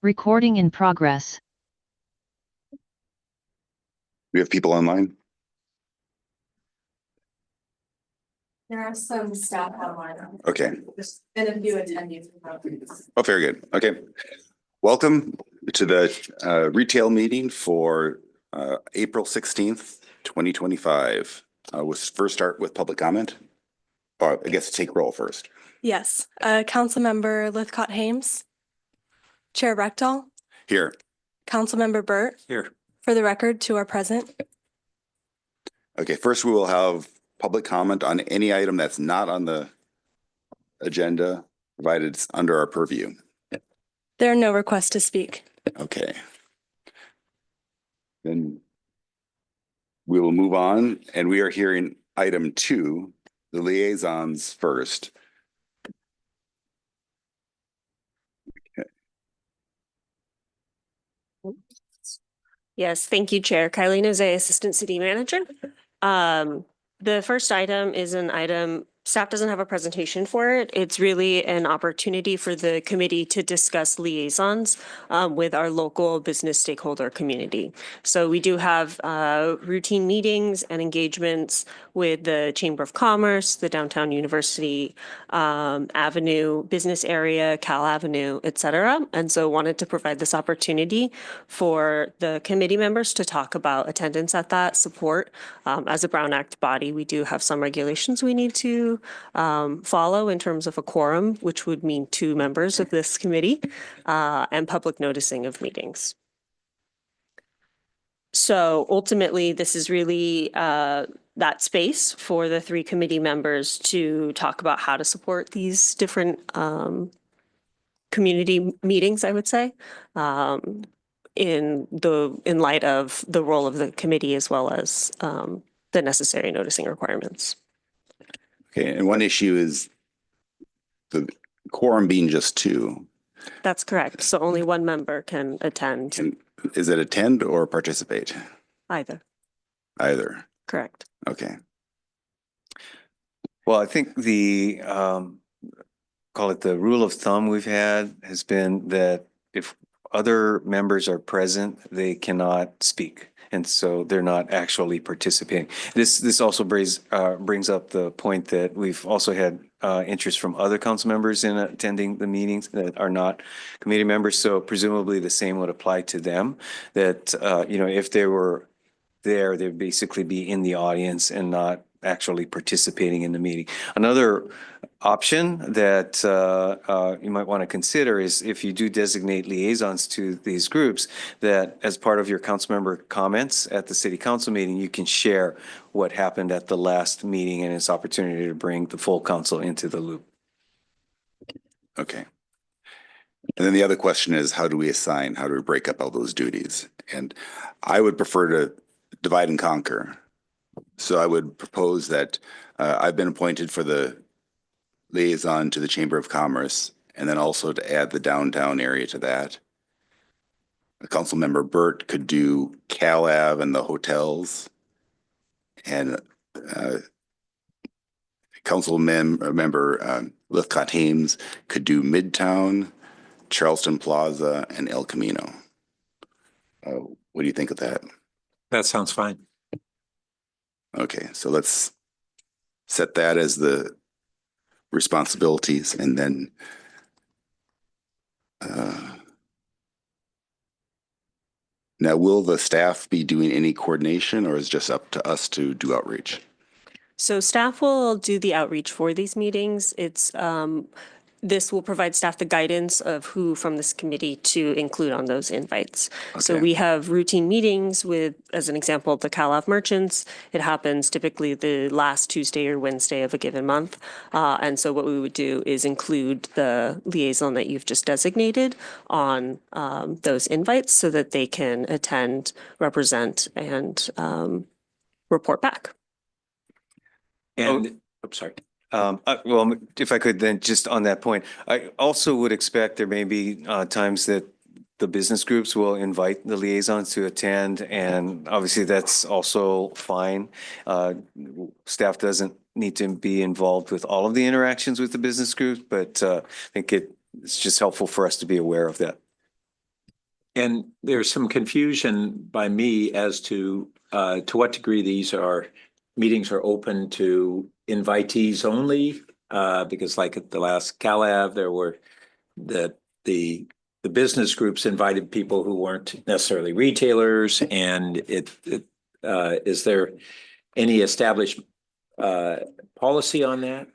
Recording in progress. We have people online. There are some staff online. Okay. There's been a few attendees. Oh, very good. Okay. Welcome to the retail meeting for April 16th, 2025. We'll first start with public comment. I guess take roll first. Yes. Councilmember Lithcott-Hames. Chair Rectal. Here. Councilmember Burt. Here. For the record, two are present. Okay. First, we will have public comment on any item that's not on the agenda, provided it's under our purview. There are no requests to speak. Okay. Then we will move on, and we are hearing item 2, the liaisons first. Yes, thank you, Chair. Kylie Nozay, Assistant City Manager. The first item is an item, staff doesn't have a presentation for it. It's really an opportunity for the committee to discuss liaisons with our local business stakeholder community. So we do have routine meetings and engagements with the Chamber of Commerce, the Downtown University Avenue business area, Cal Avenue, et cetera. And so wanted to provide this opportunity for the committee members to talk about attendance at that support. As a Brown Act body, we do have some regulations we need to follow in terms of a quorum, which would mean 2 members of this committee, and public noticing of meetings. So ultimately, this is really that space for the 3 committee members to talk about how to support these different community meetings, I would say, in light of the role of the committee as well as the necessary noticing requirements. Okay, and one issue is the quorum being just 2. That's correct. So only 1 member can attend. And is it attend or participate? Either. Either. Correct. Okay. Well, I think the call it the rule of thumb we've had has been that if other members are present, they cannot speak. And so they're not actually participating. This also brings up the point that we've also had interest from other council members in attending the meetings that are not committee members. So presumably the same would apply to them. That if they were there, they'd basically be in the audience and not actually participating in the meeting. Another option that you might want to consider is if you do designate liaisons to these groups, that as part of your council member comments at the city council meeting, you can share what happened at the last meeting and its opportunity to bring the full council into the loop. Okay. And then the other question is, how do we assign, how do we break up all those duties? And I would prefer to divide and conquer. So I would propose that I've been appointed for the liaison to the Chamber of Commerce, and then also to add the downtown area to that. Council member Burt could do Cal Ave and the hotels, and council member Lithcott-Hames could do Midtown, Charleston Plaza, and El Camino. What do you think of that? That sounds fine. Okay, so let's set that as the responsibilities, and then now will the staff be doing any coordination, or is it just up to us to do outreach? So staff will do the outreach for these meetings. This will provide staff the guidance of who from this committee to include on those invites. Okay. So we have routine meetings with, as an example, the Cal Ave merchants. It happens typically the last Tuesday or Wednesday of a given month. And so what we would do is include the liaison that you've just designated on those invites so that they can attend, represent, and report back. And I'm sorry. Well, if I could then just on that point, I also would expect there may be times that the business groups will invite the liaisons to attend, and obviously that's also fine. Staff doesn't need to be involved with all of the interactions with the business groups, but I think it's just helpful for us to be aware of that. And there's some confusion by me as to what degree these meetings are open to invitees only. Because like at the last CalAv, there were the business groups invited people who weren't necessarily retailers, and is there any established policy on that?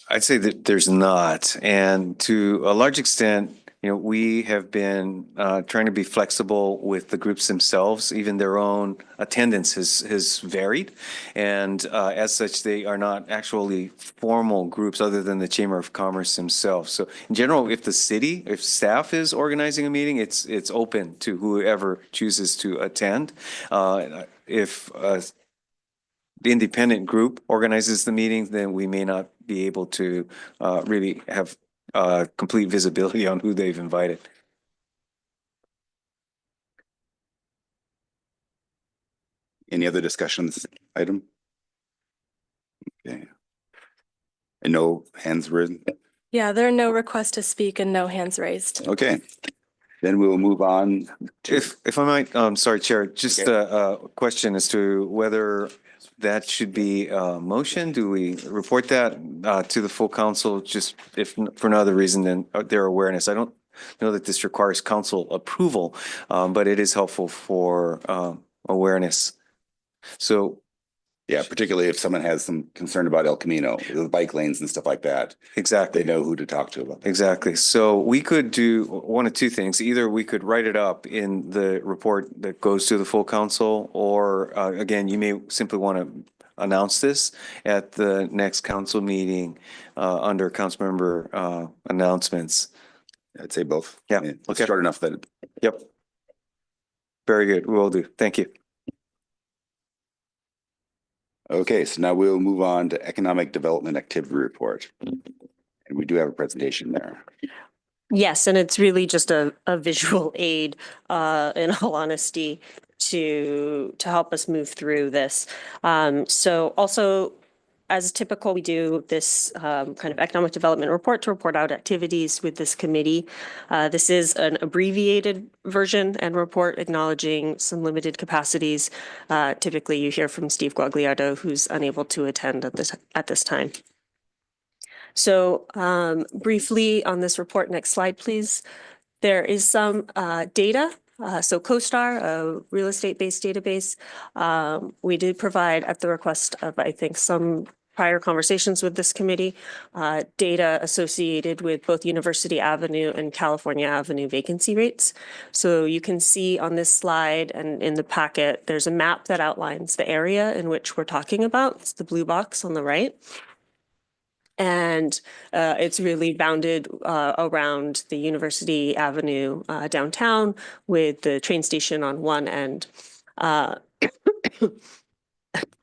I'd say that there's not. And to a large extent, we have been trying to be flexible with the groups themselves. Even their own attendance has varied. And as such, they are not actually formal groups other than the Chamber of Commerce themselves. So in general, if staff is organizing a meeting, it's open to whoever chooses to attend. If the independent group organizes the meeting, then we may not be able to really have complete visibility on who they've invited. Any other discussions item? Okay. And no hands raised? Yeah, there are no requests to speak and no hands raised. Okay. Then we will move on. If I might, sorry, Chair, just a question as to whether that should be a motion. Do we report that to the full council, just if for no other reason than their awareness? I don't know that this requires council approval, but it is helpful for awareness. So Yeah, particularly if someone has some concern about El Camino, the bike lanes and stuff like that. exactly. They know who to talk to about that. Exactly. So we could do one of two things. Either we could write it up in the report that goes to the full council, or again, you may simply want to announce this at the next council meeting under council member announcements. I'd say both. Yeah, I mean, it's okay. short enough that Yep. Very good. Will do. Thank you. Okay, so now we'll move on to Economic Development Activity Report. And we do have a presentation there. Yes, and it's really just a visual aid, in all honesty, to help us move through this. So also, as typical, we do this kind of economic development report to report out activities with this committee. This is an abbreviated version and report acknowledging some limited capacities. Typically, you hear from Steve Guagliardo, who's unable to attend at this time. So briefly on this report, next slide, please. There is some data. So CoStar, a real estate-based database, we did provide at the request of, I think, some prior conversations with this committee, data associated with both University Avenue and California Avenue vacancy rates. So you can see on this slide and in the packet, there's a map that outlines the area in which we're talking about. It's the blue box on the right. And it's really bounded around the University Avenue downtown with the train station on one end,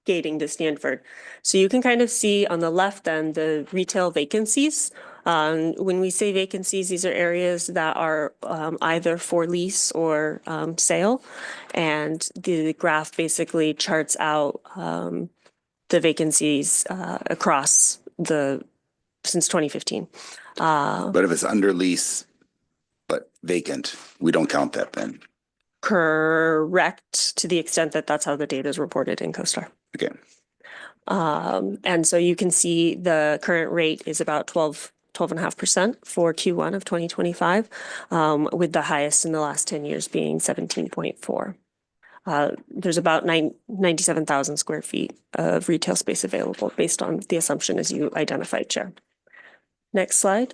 gating to Stanford. So you can kind of see on the left then the retail vacancies. When we say vacancies, these are areas that are either for lease or sale. And the graph basically charts out the vacancies across since 2015. But if it's under lease, but vacant, we don't count that then. Correct, to the extent that that's how the data is reported in CoStar. Okay. And so you can see the current rate is about 12.5% for Q1 of 2025, with the highest in the last 10 years being 17.4. There's about 97,000 square feet of retail space available based on the assumption as you identified, Chair. Next slide.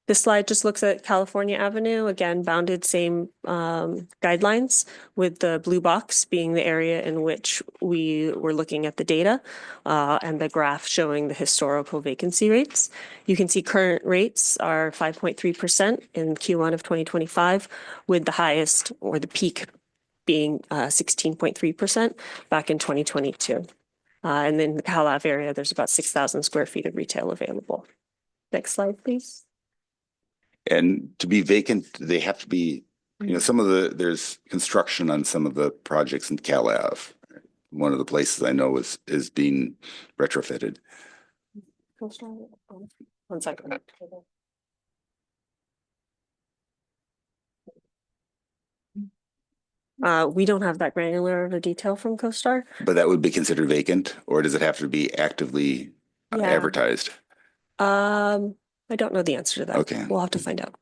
This slide just looks at California Avenue, again, bounded same guidelines, with the blue box being the area in which we were looking at the data and the graph showing the historical vacancy rates. You can see current rates are 5.3% in Q1 of 2025, with the highest or the peak being 16.3% back in 2022. And in the CalAv area, there's about 6,000 square feet of retail available. Next slide, please. And to be vacant, they have to be, there's construction on some of the projects in CalAv. One of the places I know is being retrofitted. One second. We don't have that granular of a detail from CoStar. But that would be considered vacant, or does it have to be actively Yeah. advertised? I don't know the answer to that. Okay. We'll have to find out.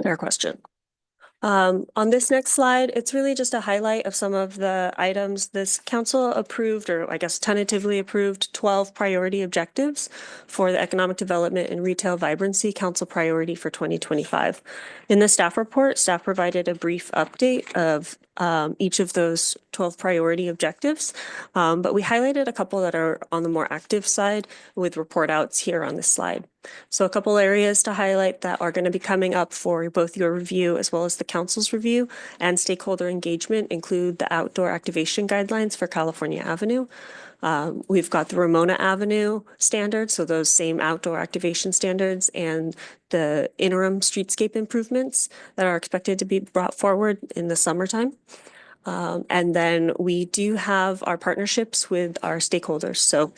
Fair question. On this next slide, it's really just a highlight of some of the items this council approved, or I guess tentatively approved, 12 priority objectives for the economic development and retail vibrancy council priority for 2025. In the staff report, staff provided a brief update of each of those 12 priority objectives, but we highlighted a couple that are on the more active side with report outs here on this slide. So a couple areas to highlight that are going to be coming up for both your review as well as the council's review and stakeholder engagement include the outdoor activation guidelines for California Avenue. We've got the Ramona Avenue standards, so those same outdoor activation standards, and the interim streetscape improvements that are expected to be brought forward in the summertime. And then we do have our partnerships with our stakeholders. So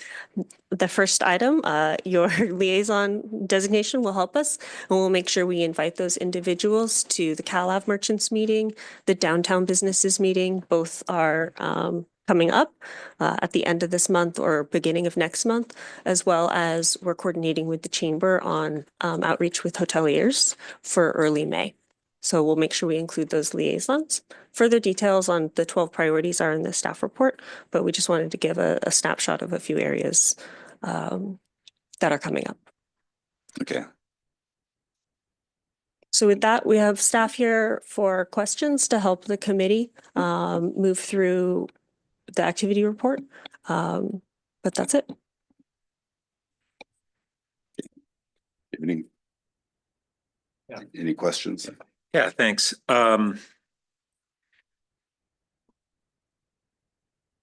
the first item, your liaison designation will help us, and we'll make sure we invite those individuals to the CalAv Merchants meeting, the Downtown Businesses meeting. Both are coming up at the end of this month or beginning of next month, as well as we're coordinating with the chamber on outreach with hoteliers for early May. So we'll make sure we include those liaisons. Further details on the 12 priorities are in the staff report, but we just wanted to give a snapshot of a few areas that are coming up. Okay. So with that, we have staff here for questions to help the committee move through the activity report. But that's it. Any questions? Yeah, thanks.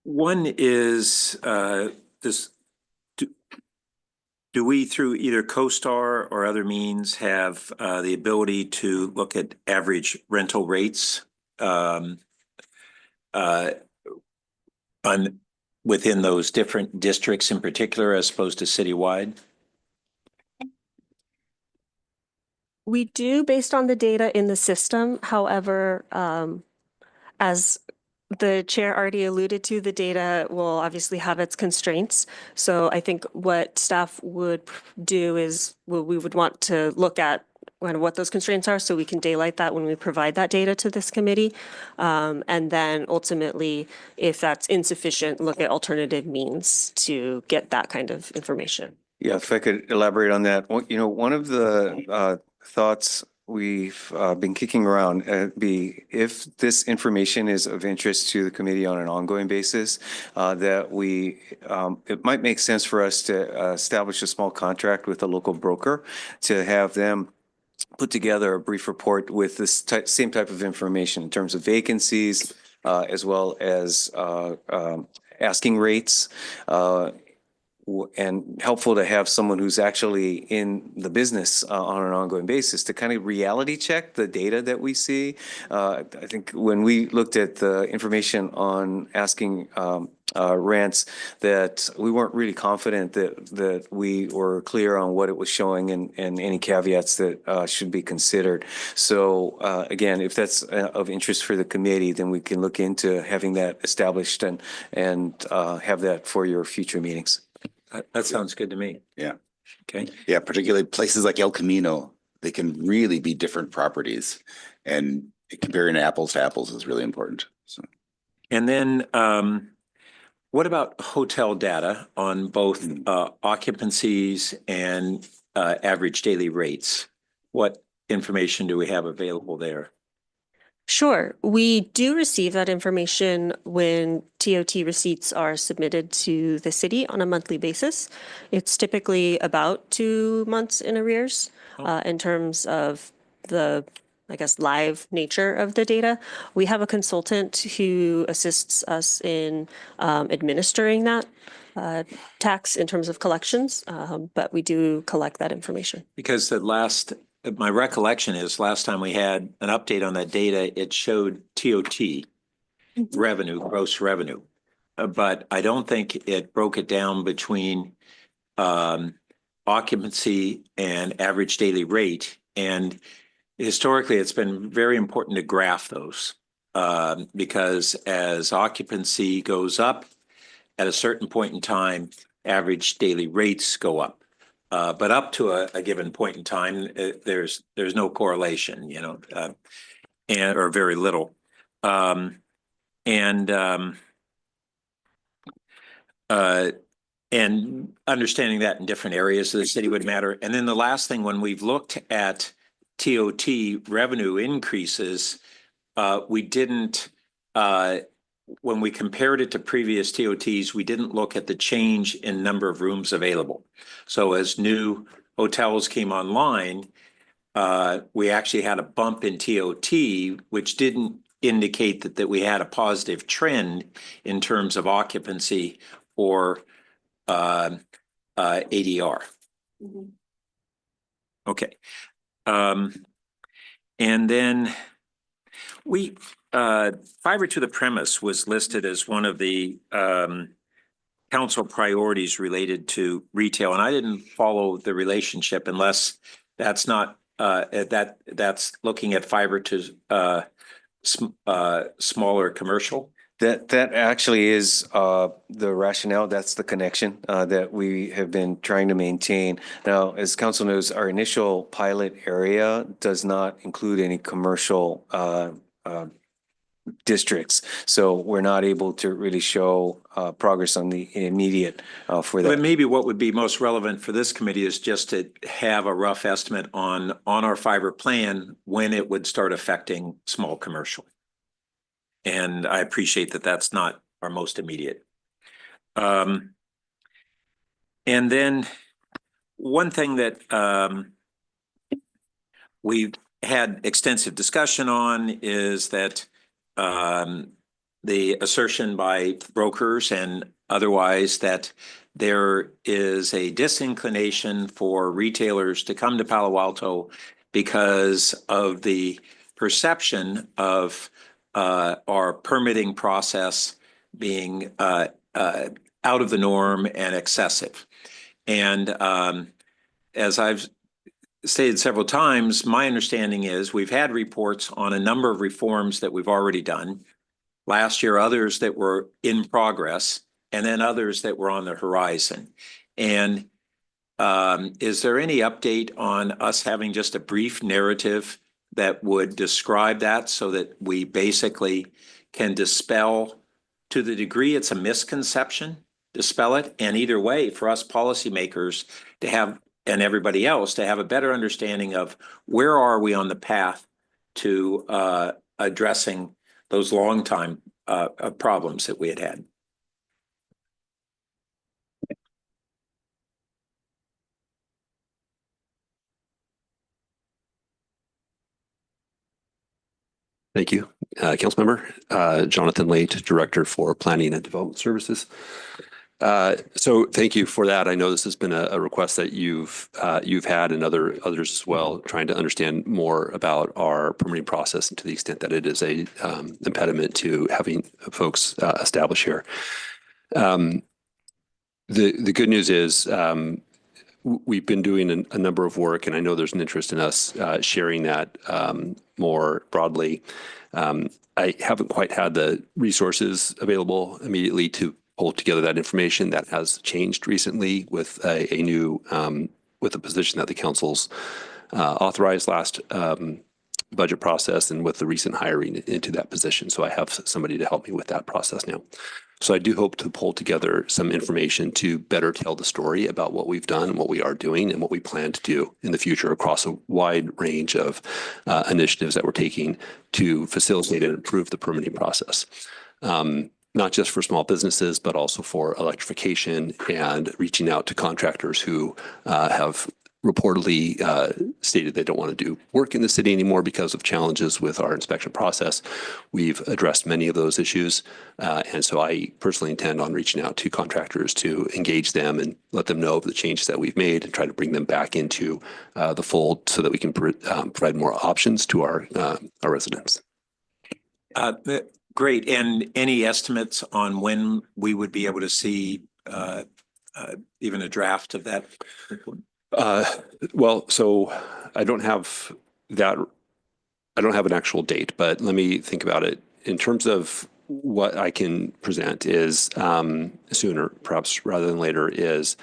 One is this, do we through either CoStar or other means have the ability to look at average rental rates within those different districts in particular as opposed to citywide? We do based on the data in the system. However, as the chair already alluded to, the data will obviously have its constraints. So I think what staff would do is we would want to look at what those constraints are so we can daylight that when we provide that data to this committee. And then ultimately, if that's insufficient, look at alternative means to get that kind of information. Yeah, if I could elaborate on that. One of the thoughts we've been kicking around be if this information is of interest to the committee on an ongoing basis, that it might make sense for us to establish a small contract with a local broker to have them put together a brief report with this same type of information in terms of vacancies, as well as asking rates, and helpful to have someone who's actually in the business on an ongoing basis to kind of reality check the data that we see. I think when we looked at the information on asking rents, that we weren't really confident that we were clear on what it was showing and any caveats that should be considered. So again, if that's of interest for the committee, then we can look into having that established and have that for your future meetings. That sounds good to me. Yeah. Okay. Yeah, particularly places like El Camino, they can really be different properties, and comparing apples to apples is really important. So. And then what about hotel data on both occupancies and average daily rates? What information do we have available there? Sure. We do receive that information when TOT receipts are submitted to the city on a monthly basis. It's typically about 2 months in arrears in terms of the, I guess, live nature of the data. We have a consultant who assists us in administering that tax in terms of collections, but we do collect that information. Because my recollection is last time we had an update on that data, it showed TOT revenue, gross revenue. But I don't think it broke it down between occupancy and average daily rate. And historically, it's been very important to graph those. Because as occupancy goes up, at a certain point in time, average daily rates go up. But up to a given point in time, there's no correlation, and or very little. And understanding that in different areas of the city would matter. And then the last thing, when we've looked at TOT revenue increases, we didn't, when we compared it to previous TOTs, we didn't look at the change in number of rooms available. So as new hotels came online, we actually had a bump in TOT, which didn't indicate that we had a positive trend in terms of occupancy or ADR. Mhm. Okay. And then fiber to the premise was listed as one of the council priorities related to retail, and I didn't follow the relationship unless that's not that's looking at fiber to smaller commercial. That actually is the rationale. That's the connection that we have been trying to maintain. Now, as council knows, our initial pilot area does not include any commercial districts. So we're not able to really show progress on the immediate for But that. maybe what would be most relevant for this committee is just to have a rough estimate on our fiber plan when it would start affecting small commercial. And I appreciate that that's not our most immediate. And then one thing that we've had extensive discussion on is that the assertion by brokers and otherwise that there is a disinclination for retailers to come to Palo Alto because of the perception of our permitting process being out of the norm and excessive. And as I've stated several times, my understanding is we've had reports on a number of reforms that we've already done. Last year, others that were in progress, and then others that were on the horizon. And is there any update on us having just a brief narrative that would describe that so that we basically can dispel, to the degree it's a misconception, dispel it, and either way for us policymakers to have, and everybody else to have a better understanding of where are we on the path to addressing those long time problems that we had had. Thank you. Councilmember Jonathan Late, Director for Planning and Development Services. So thank you for that. I know this has been a request that you've had and others as well, trying to understand more about our permitting process and to the extent that it is a impediment to having folks establish here. The good news is we've been doing a number of work, and I know there's an interest in us sharing that more broadly. I haven't quite had the resources available immediately to pull together that information. That has changed recently with a new with a position that the council's authorized last budget process and with the recent hiring into that position. So I have somebody to help me with that process now. So I do hope to pull together some information to better tell the story about what we've done, what we are doing, and what we plan to do in the future across a wide range of initiatives that we're taking to facilitate and improve the permitting process. Not just for small businesses, but also for electrification and reaching out to contractors who have reportedly stated they don't want to do work in the city anymore because of challenges with our inspection process. We've addressed many of those issues. And so I personally intend on reaching out to contractors to engage them and let them know of the changes that we've made and try to bring them back into the fold so that we can provide more options to our residents. Great. And any estimates on when we would be able to see even a draft of that? Well, so I don't have that I don't have an actual date, but let me think about it. In terms of what I can present is sooner, perhaps rather than later, is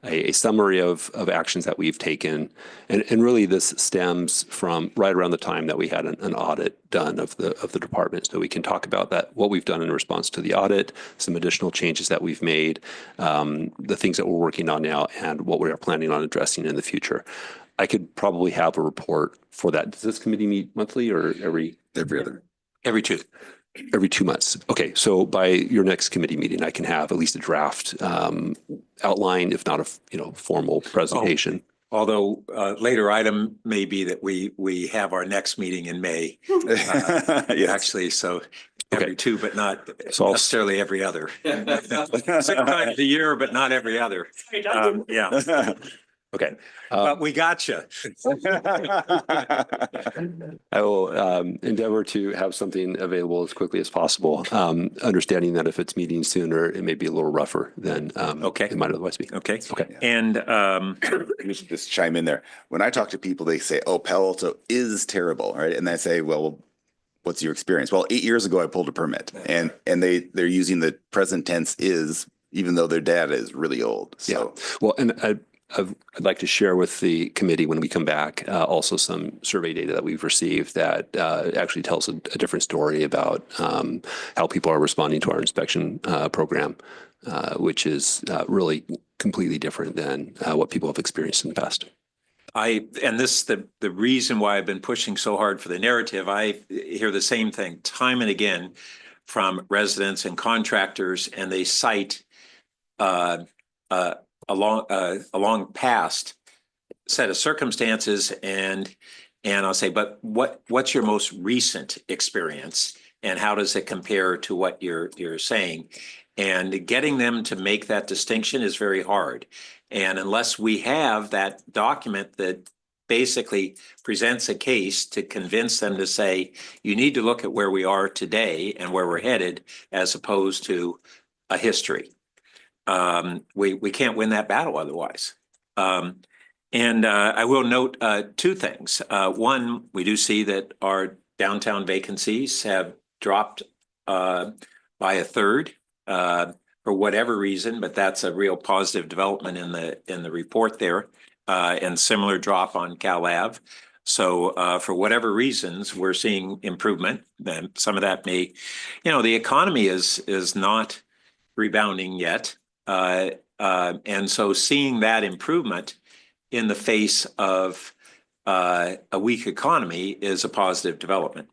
a summary of actions that we've taken. And really this stems from right around the time that we had an audit done of the department. So we can talk about that, what we've done in response to the audit, some additional changes that we've made, the things that we're working on now, and what we are planning on addressing in the future. I could probably have a report for that. Does this committee meet monthly or every other. Every two. every 2 months? Okay, so by your next committee meeting, I can have at least a draft outline, if not a formal presentation. Although later item may be that we have our next meeting in May, Yes. actually, so every two, but not So I'll- necessarily every other. 6 times a year, but not every other. Yeah, Okay. but we got you. I will endeavor to have something available as quickly as possible, understanding that if it's meeting sooner, it may be a little rougher than Okay. it might otherwise be. Okay. Okay. And Let me just chime in there. When I talk to people, they say, "Oh, Palo Alto is terrible," right? And I say, "Well, what's your experience?" Well, 8 years ago, I pulled a permit, and they're using the present tense "is," even though their data is really old. So Well, and I'd like to share with the committee when we come back also some survey data that we've received that actually tells a different story about how people are responding to our inspection program, which is really completely different than what people have experienced in the past. and this the reason why I've been pushing so hard for the narrative. I hear the same thing time and again from residents and contractors, and they cite along past set of circumstances, and I'll say, but what's your most recent experience, and how does it compare to what you're saying? And getting them to make that distinction is very hard. And unless we have that document that basically presents a case to convince them to say, you need to look at where we are today and where we're headed, as opposed to a history. We can't win that battle otherwise. And I will note two things. One, we do see that our downtown vacancies have dropped by a third for whatever reason, but that's a real positive development in the report there, and similar drop on Cal Ave. So for whatever reasons, we're seeing improvement. And some of that may, the economy is not rebounding yet. And so seeing that improvement in the face of a weak economy is a positive development.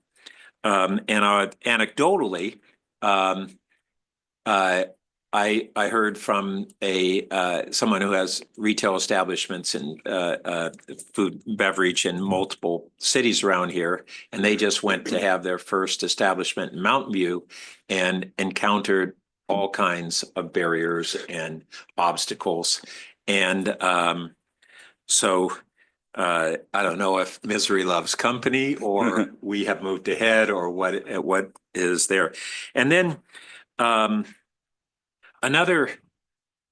And anecdotally, I heard from someone who has retail establishments and food and beverage in multiple cities around here, and they just went to have their first establishment in Mountain View and encountered all kinds of barriers and obstacles. And so I don't know if misery loves company, or we have moved ahead, or what is there. And then another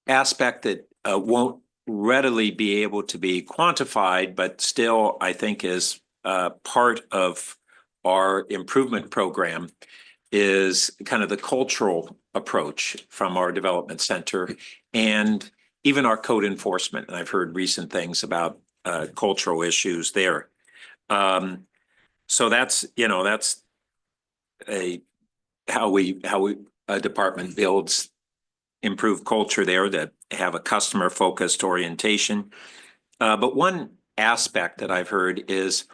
aspect that won't readily be able to be quantified, but still I think is part of our improvement program, is kind of the cultural approach from our development center and even our code enforcement. And I've heard recent things about cultural issues there. So that's how a department builds improved culture there, that have a customer focused orientation. But one aspect that I've heard is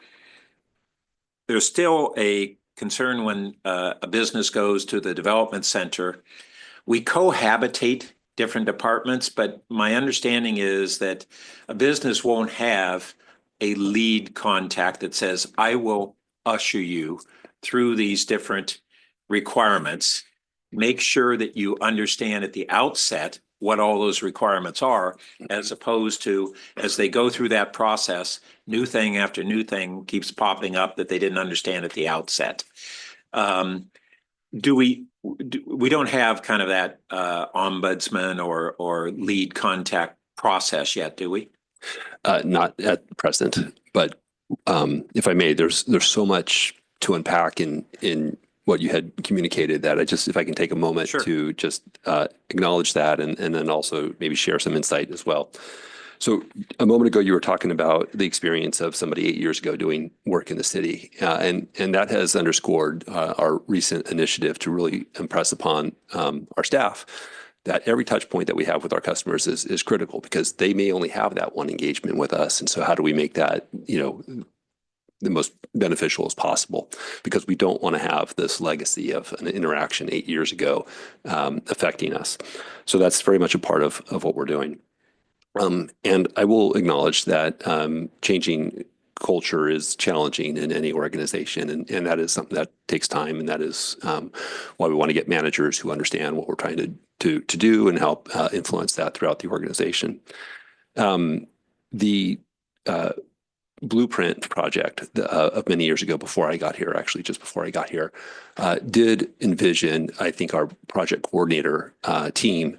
there's still a concern when a business goes to the development center. We cohabitate different departments, but my understanding is that a business won't have a lead contact that says, I will usher you through these different requirements. Make sure that you understand at the outset what all those requirements are, as opposed to, as they go through that process, new thing after new thing keeps popping up that they didn't understand at the outset. We don't have kind of that ombudsman or lead contact process yet, do we? Not at present, but if I may, there's so much to unpack in what you had communicated that if I can take a moment Sure. to just acknowledge that and then also maybe share some insight as well. So a moment ago, you were talking about the experience of somebody 8 years ago doing work in the city. And that has underscored our recent initiative to really impress upon our staff that every touch point that we have with our customers is critical, because they may only have that one engagement with us. And so how do we make that, the most beneficial as possible, because we don't want to have this legacy of an interaction 8 years ago affecting us. So that's very much a part of what we're doing. And I will acknowledge that changing culture is challenging in any organization, and that is something that takes time, and that is why we want to get managers who understand what we're trying to do and help influence that throughout the organization. The Blueprint project of many years ago, before I got here, actually just before I got here, did envision, I think, our project coordinator team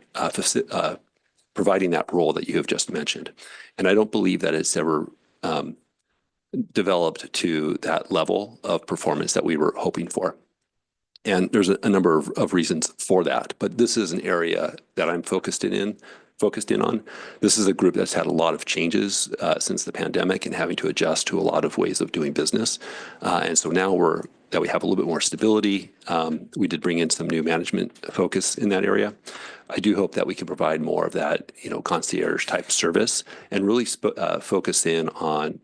providing that role that you have just mentioned. And I don't believe that it's ever developed to that level of performance that we were hoping for. And there's a number of reasons for that, but this is an area that I'm focused in on. This is a group that's had a lot of changes since the pandemic and having to adjust to a lot of ways of doing business. And so now that we have a little bit more stability, we did bring in some new management focus in that area. I do hope that we can provide more of that, concierge type service and really focus in on,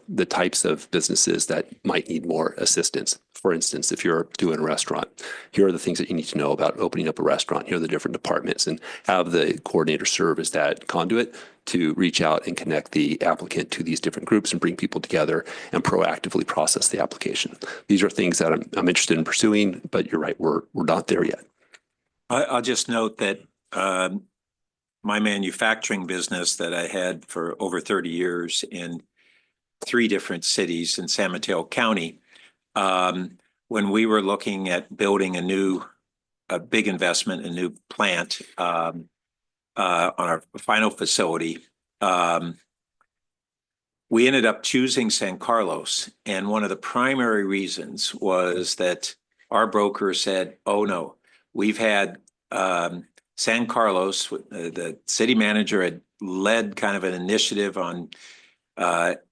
the types of businesses that might need more assistance. For instance, if you're doing a restaurant, here are the things that you need to know about opening up a restaurant. Here are the different departments, and have the coordinator serve as that conduit to reach out and connect the applicant to these different groups and bring people together and proactively process the application. These are things that I'm interested in pursuing, but you're right, we're not there yet. I'll just note that my manufacturing business that I had for over 30 years in 3 different cities in San Mateo County, when we were looking at building a big investment, a new plant on our final facility, we ended up choosing San Carlos. And one of the primary reasons was that our broker said, oh no, we've had San Carlos, the city manager had led kind of an initiative on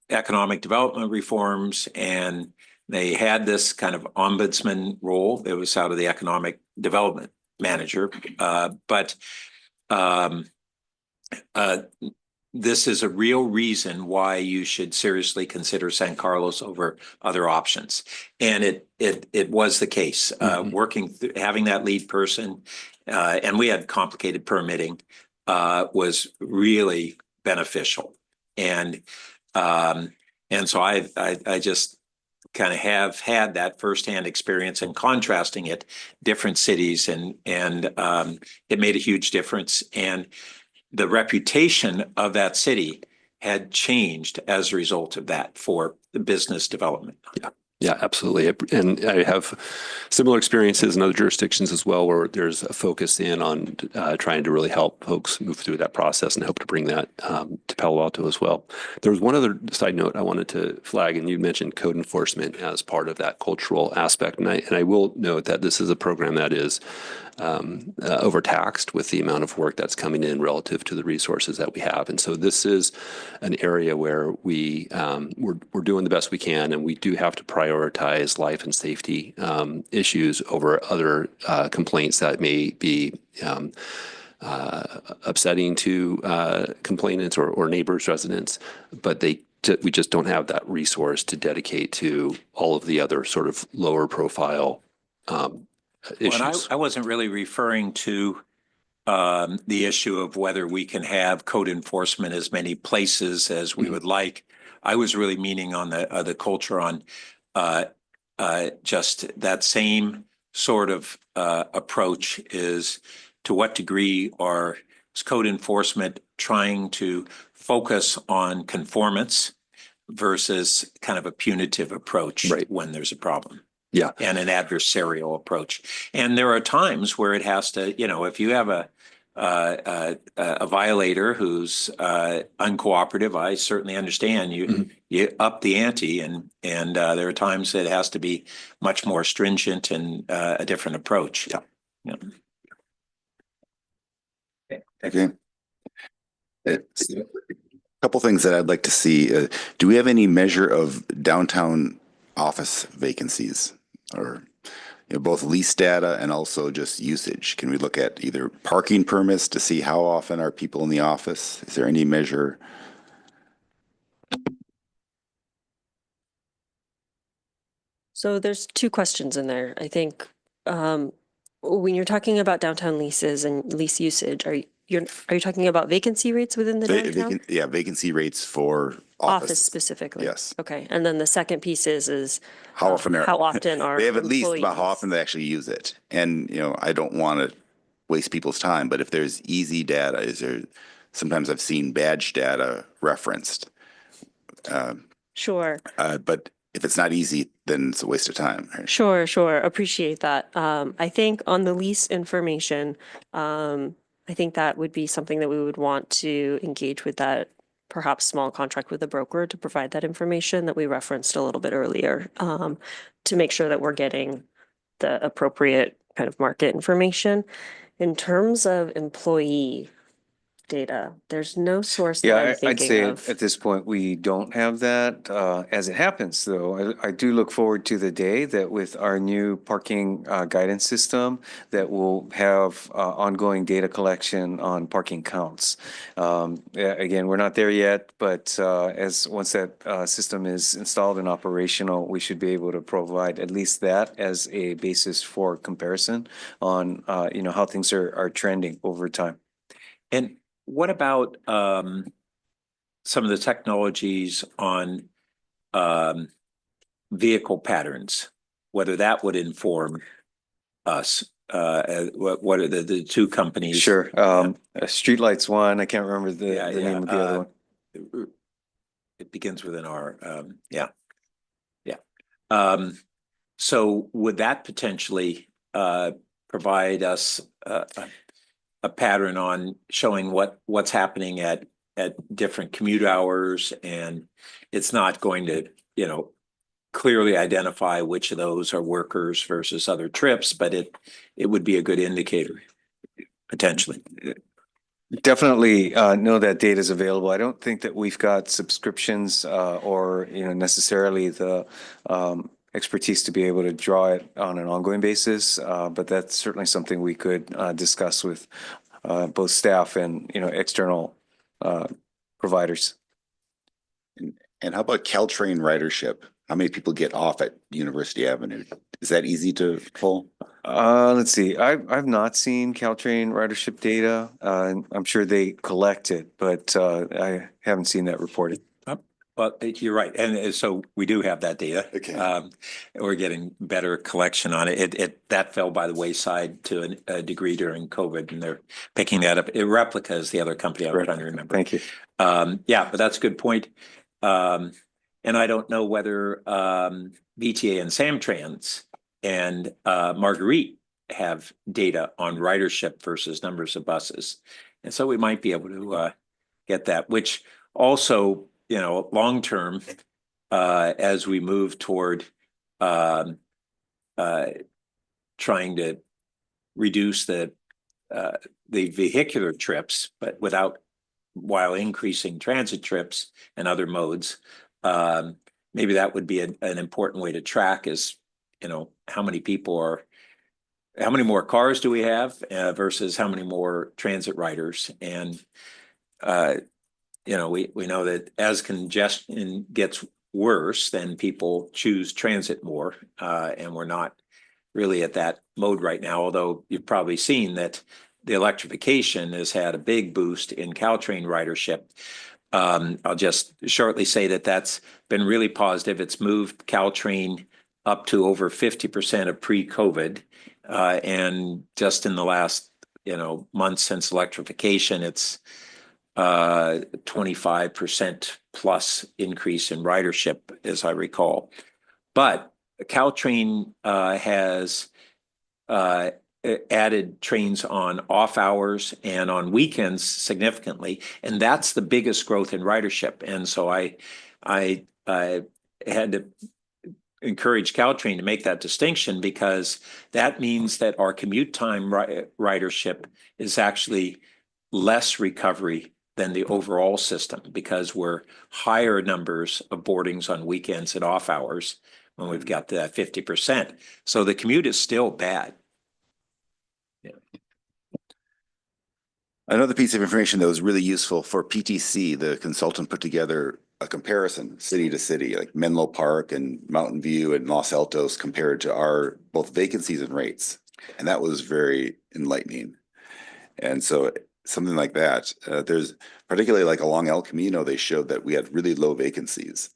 economic development reforms, and they had this kind of ombudsman role. It was out of the economic development manager. But this is a real reason why you should seriously consider San Carlos over other options. And it was the case. Having that lead person, and we had complicated permitting, was really beneficial. And so I just kind of have had that firsthand experience in contrasting it, different cities, and it made a huge difference. And the reputation of that city had changed as a result of that for the business development. Yeah, absolutely. And I have similar experiences in other jurisdictions as well, where there's a focus in on trying to really help folks move through that process, and hope to bring that to Palo Alto as well. There was one other side note I wanted to flag, and you mentioned code enforcement as part of that cultural aspect. And I will note that this is a program that is overtaxed with the amount of work that's coming in relative to the resources that we have. And so this is an area where we're doing the best we can, and we do have to prioritize life and safety issues over other complaints that may be upsetting to complainants or neighbors, residents, but we just don't have that resource to dedicate to all of the other sort of lower profile issues. Well, I wasn't really referring to the issue of whether we can have code enforcement as many places as we would like. I was really meaning on the culture on just that same sort of approach. Is to what degree is code enforcement trying to focus on conformance versus kind of a punitive approach when there's a problem? Yeah. And an adversarial approach. And there are times where it has to, if you have a violator who's uncooperative, I certainly understand you up the ante, and there are times that it has to be much more stringent and a different approach. Yeah. Okay. A couple things that I'd like to see. Do we have any measure of downtown office vacancies, or both lease data and also just usage? Can we look at either parking permits to see how often are people in the office? Is there any measure? So there's two questions in there. I think when you're talking about downtown leases and lease usage, are you talking about vacancy rates within the downtown? Vacancy rates for Office offices. specifically? Yes. Okay, and then the second piece is How often how often are they have at least about how employees? often they actually use it. And, I don't want to waste people's time, but if there's easy data, sometimes I've seen badge data referenced. Sure. But if it's not easy, then it's a waste of time. Right? Sure. Appreciate that. I think on the lease information, I think that would be something that we would want to engage with that perhaps small contract with a broker to provide that information that we referenced a little bit earlier, to make sure that we're getting the appropriate kind of market information. In terms of employee data, there's no source that I'm I'd thinking say of. at this point, we don't have that. As it happens, though, I do look forward to the day that with our new parking guidance system, that we'll have ongoing data collection on parking counts. Again, we're not there yet, but once that system is installed and operational, we should be able to provide at least that as a basis for comparison on how things are trending over time. And what about some of the technologies on vehicle patterns, whether that would inform us? What are the two companies? Sure. Streetlights one, I can't remember the name of the other one. It begins with an R. Yeah. So would that potentially provide us a pattern on showing what's happening at different commute hours, and it's not going to, clearly identify which of those are workers versus other trips, but it would be a good indicator potentially. Definitely know that data is available. I don't think that we've got subscriptions or necessarily the expertise to be able to draw it on an ongoing basis, but that's certainly something we could discuss with both staff and external providers. And how about Caltrain ridership? How many people get off at University Avenue? Is that easy to pull? Let's see. I've not seen Caltrain ridership data. I'm sure they collect it, but I haven't seen that reported. Well, you're right, and so we do have that data. Okay. We're getting better collection on it. That fell by the wayside to a degree during COVID, and they're picking that up. Replica is the other company I was trying to remember. Thank you. Yeah, but that's a good point. And I don't know whether VTA and Samtrans and Marguerite have data on ridership versus numbers of buses, and so we might be able to get that, which also, long term, as we move toward trying to reduce the vehicular trips, but while increasing transit trips and other modes, maybe that would be an important way to track is, how many more cars do we have versus how many more transit riders, and we know that as congestion gets worse, then people choose transit more, and we're not really at that mode right now, although you've probably seen that the electrification has had a big boost in Caltrain ridership. I'll just shortly say that that's been really positive. It's moved Caltrain up to over 50% of pre-COVID, and just in the last months since electrification, it's 25% plus increase in ridership, as I recall. But Caltrain has added trains on off hours and on weekends significantly, and that's the biggest growth in ridership. And so I had to encourage Caltrain to make that distinction, because that means that our commute time ridership is actually less recovery than the overall system, because we're higher numbers of boardings on weekends and off hours when we've got that 50%. So the commute is still bad. Another piece of information that was really useful for PTC, the consultant put together a comparison city to city, like Menlo Park and Mountain View and Los Altos compared to our both vacancies and rates. And that was very enlightening. And so something like that, there's particularly like along El Camino, they showed that we had really low vacancies.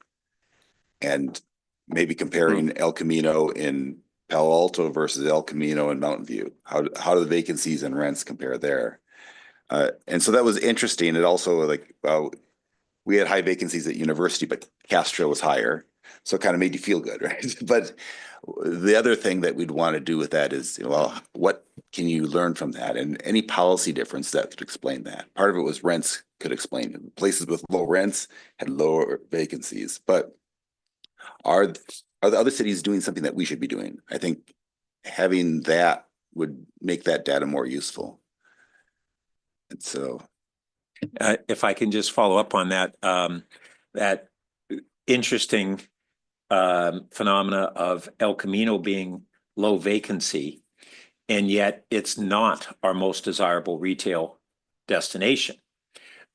And maybe comparing El Camino in Palo Alto versus El Camino in Mountain View, how do the vacancies and rents compare there? And so that was interesting. It also like, we had high vacancies at university, but Castro was higher. So it kind of made you feel good, right? But the other thing that we'd want to do with that is, well, what can you learn from that? And any policy difference that could explain that. Part of it was rents could explain it. Places with low rents had lower vacancies, but are the other cities doing something that we should be doing? I think having that would make that data more useful. And so, If I can just follow up on that, that interesting phenomena of El Camino being low vacancy, and yet it's not our most desirable retail destination.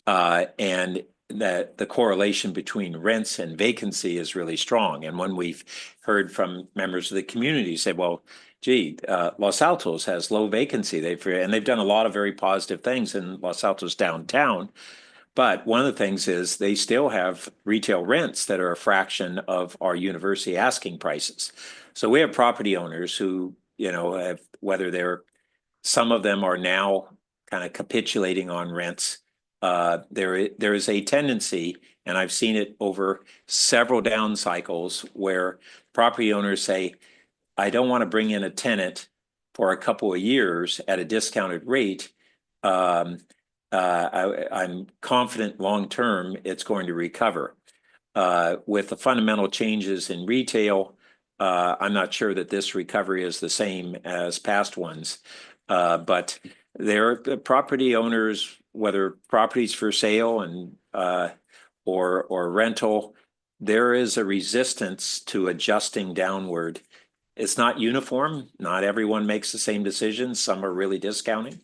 And that the correlation between rents and vacancy is really strong. And when we've heard from members of the community say, well, gee, Los Altos has low vacancy. They've done a lot of very positive things in Los Altos downtown. But one of the things is they still have retail rents that are a fraction of our university asking prices. So we have property owners who, have, some of them are now kind of capitulating on rents. There is a tendency, and I've seen it over several down cycles, where property owners say, I don't want to bring in a tenant for a couple of years at a discounted rate. I'm confident long-term it's going to recover. With the fundamental changes in retail, I'm not sure that this recovery is the same as past ones. But there are property owners, whether properties for sale and or rental, there is a resistance to adjusting downward. It's not uniform. Not everyone makes the same decisions. Some are really discounting,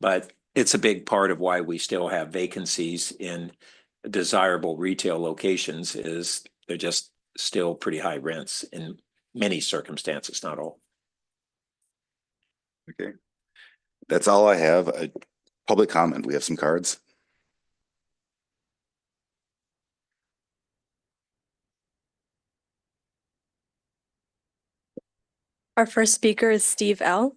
but it's a big part of why we still have vacancies in desirable retail locations. Is they're just still pretty high rents in many circumstances, not all. okay. That's all I have. A public comment. We have some cards. Our first speaker is Steve L.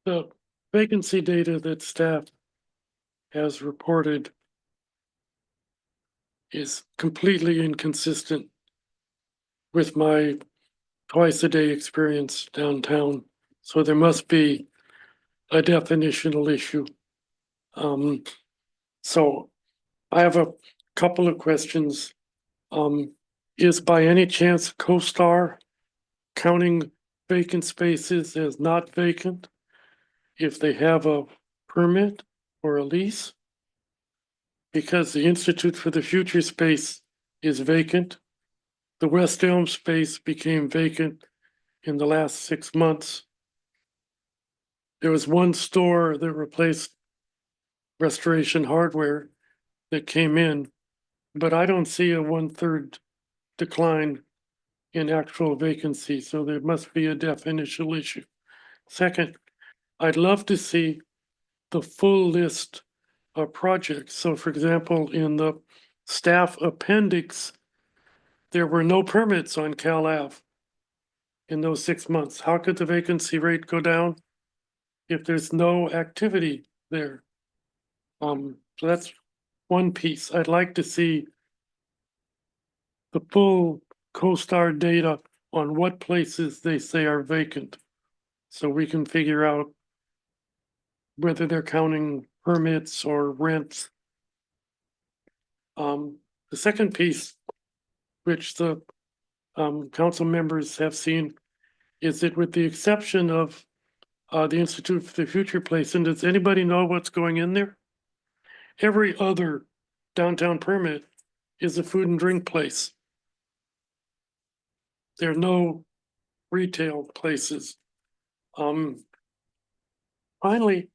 The vacancy data that staff has reported is completely inconsistent with my twice-a-day experience downtown. So there must be a definitional issue. So I have a couple of questions. Is by any chance CoStar counting vacant spaces as not vacant if they have a permit or a lease? Because the Institute for the Future space is vacant. The West Elm space became vacant in the last 6 months. There was one store that replaced Restoration Hardware that came in, but I don't see a 1/3 decline in actual vacancy, so there must be a definitional issue. Second, I'd love to see the full list of projects. So for example, in the staff appendix, there were no permits on Cal Ave in those 6 months. How could the vacancy rate go down? if there's no activity there. So that's one piece. I'd like to see the full CoStar data on what places they say are vacant. So we can figure out whether they're counting permits or rents. The second piece, which the council members have seen, is that with the exception of the Institute for the Future Place, and does anybody know what's going in there? Every other downtown permit is a food and drink place. There are no retail places. Finally,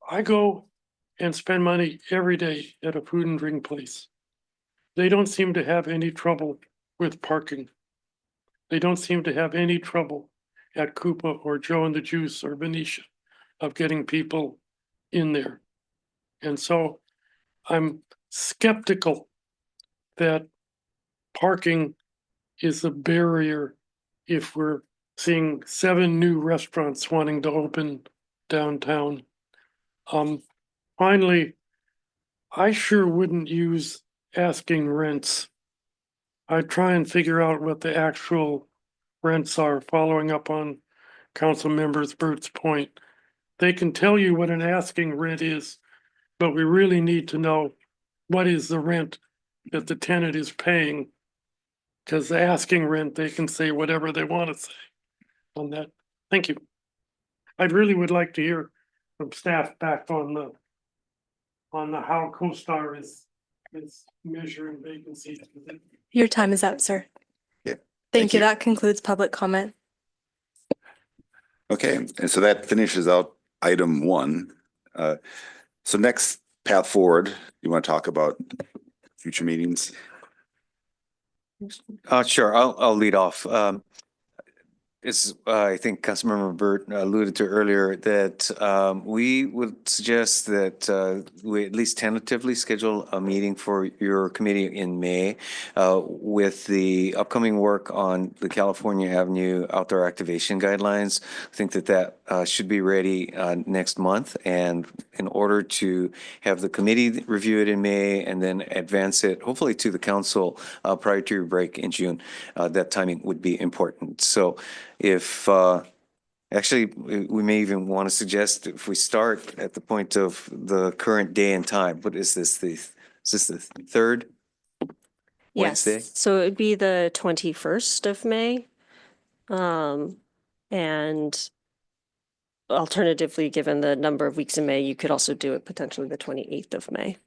I go and spend money every day at a food and drink place. They don't seem to have any trouble with parking. They don't seem to have any trouble at Koopa or Joe and the Juice or Venetia of getting people in there. And so I'm skeptical that parking is a barrier if we're seeing 7 new restaurants wanting to open downtown. Finally, I sure wouldn't use asking rents. I'd try and figure out what the actual rents are, following up on Council Members Bert's point. They can tell you what an asking rent is, but we really need to know what is the rent that the tenant is paying. Because the asking rent, they can say whatever they want to say on that. Thank you. I really would like to hear from staff back on the how CoStar is measuring vacancies. Your time is up, sir. Yeah. Thank you. That concludes public comment. Okay, and so that finishes out item 1. So next path forward, you want to talk about future meetings? Sure, I'll lead off. It's, I think Councilmember Burt alluded to earlier that we would suggest that we at least tentatively schedule a meeting for your committee in May with the upcoming work on the California Avenue outdoor activation guidelines. I think that should be ready next month. And in order to have the committee review it in May and then advance it, hopefully to the council prior to your break in June, that timing would be important. So if actually, we may even want to suggest if we start at the point of the current day and time. What is this? Is this the 3rd? Yes, Wednesday? so it'd be the 21st of May. And alternatively, given the number of weeks in May, you could also do it potentially the 28th of May.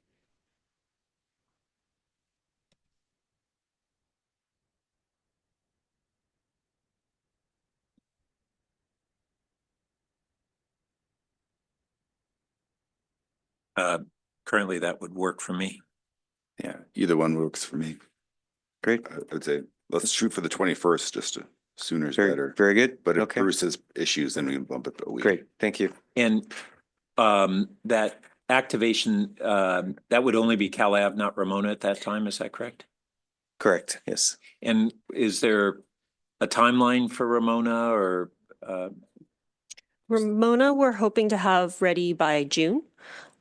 Currently, that would work for me. Yeah, either one works for me. Great. I would say let's shoot for the 21st, just to sooner is Very, better. very good. But if Okay. Bruce has issues, then we can bump it a week. Great, thank you. And that activation, that would only be Cal Ave, not Ramona at that time, is that correct? Correct, yes. And is there a timeline for Ramona or? Ramona, we're hoping to have ready by June.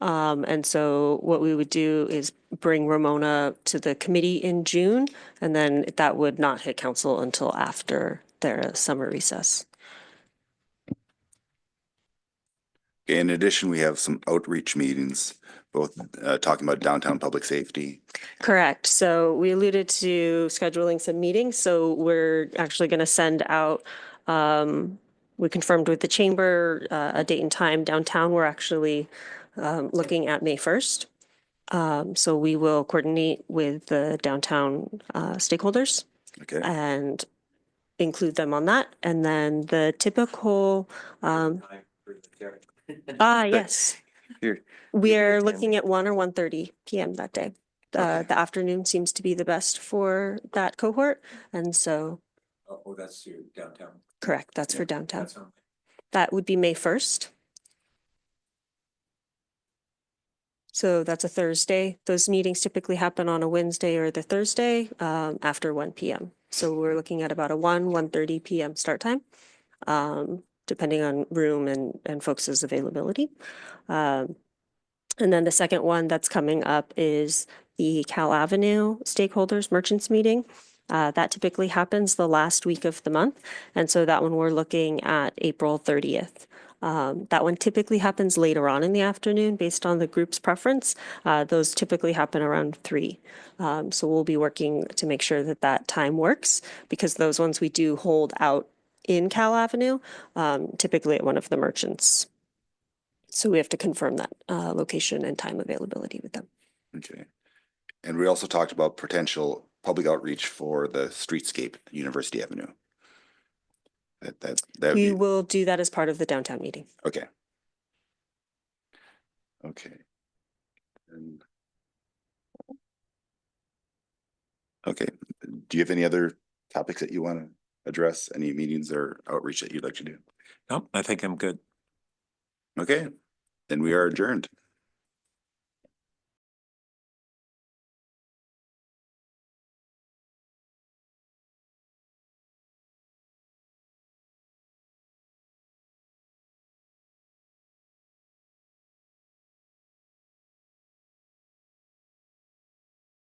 And so what we would do is bring Ramona to the committee in June, and then that would not hit council until after their summer recess. In addition, we have some outreach meetings, both talking about downtown public safety. Correct. So we alluded to scheduling some meetings. So we're actually going to send out, we confirmed with the chamber a date and time downtown. We're actually looking at May 1st. So we will coordinate with the downtown stakeholders Okay. and include them on that. And then the typical, yes. Here. We are looking at 1 or 1:30 p.m. that day. The afternoon seems to be the best for that cohort. And so, Oh, that's your downtown. correct, that's for downtown. That's on- That would be May 1st. So that's a Thursday. Those meetings typically happen on a Wednesday or the Thursday after 1 p.m. So we're looking at about a 1:30 p.m. start time. depending on room and folks' availability. And then the second one that's coming up is the Cal Avenue Stakeholders Merchants Meeting. That typically happens the last week of the month. And so that one we're looking at April 30th. That one typically happens later on in the afternoon based on the group's preference. Those typically happen around 3. So we'll be working to make sure that that time works, because those ones we do hold out in Cal Avenue, typically at one of the merchants. So we have to confirm that location and time availability with them. Okay. And we also talked about potential public outreach for the streetscape at University Avenue. That would We be, will do that as part of the downtown meeting. okay. Okay. And- Okay, do you have any other topics that you want to address? Any meetings or outreach that you'd like to do? No, I think I'm good. Okay, then we are adjourned.